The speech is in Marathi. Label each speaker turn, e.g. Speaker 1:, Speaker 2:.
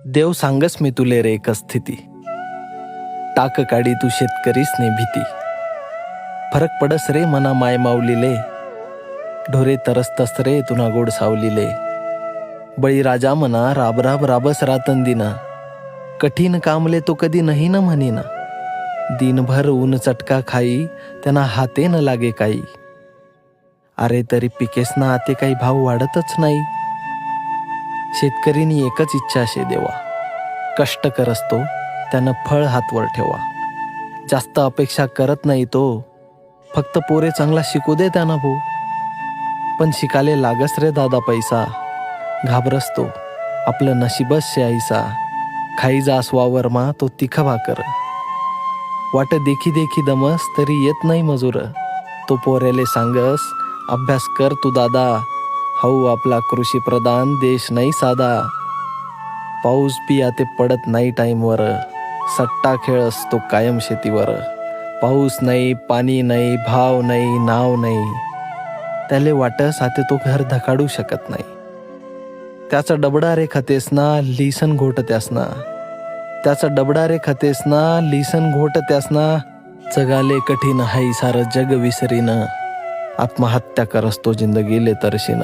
Speaker 1: देव सांगस मी तुले रे एक स्थिती, टाक काढी तू शेतकरीस ने भीती. फरक पडस रे मना माय माऊलीले, ढोरे तरसतस रे तुना गोड सावलीले. बळीराजा मना राब राब राबस रातंदिना, कठीण कामले तो कधी नाही न म्हणीना. दिनभर ऊन चटका खाई, त्यांना हाते न लागे काही. अरे तरी पिकेस ना आते काही भाव वाढतच नाही. शेतकरीनी एकच इच्छा शे देवा, कष्ट करसतो त्यानं फळ हातवर ठेवा. जास्त अपेक्षा करत नाही तो, फक्त पोरे चांगला शिकू दे त्यानं भाऊ. पण शिकाले लागस रे दादा पैसा, घाबरसतो आपलं नशीबच शे ऐसा. खाई जास वावरमा तो तिखा भाकर, वाट देखी देखी दमस तरी येत नाही मजूर. तो पोरेले सांगस अभ्यास कर तू दादा, हाऊ आपला कृषी प्रधान देश नाही साधा. पाऊस बी आते पडत नाही टाईमवर, सट्टा खेळस तो कायम शेतीवर. पाऊस नाही, पाणी नाही, भाव नाही, नाव नाही, त्याले वाटस आते तो घर धकाडू शकत नाही. त्याचा डबडा रे खतेस ना लिसन घोट त्यासना, त्याचा डबडा रे खतेस ना लिसन घोट त्यासना. जगाले कठीण हाई सारं जग विसरीन, आत्महत्या करस तो जिंदगीले तरशीन.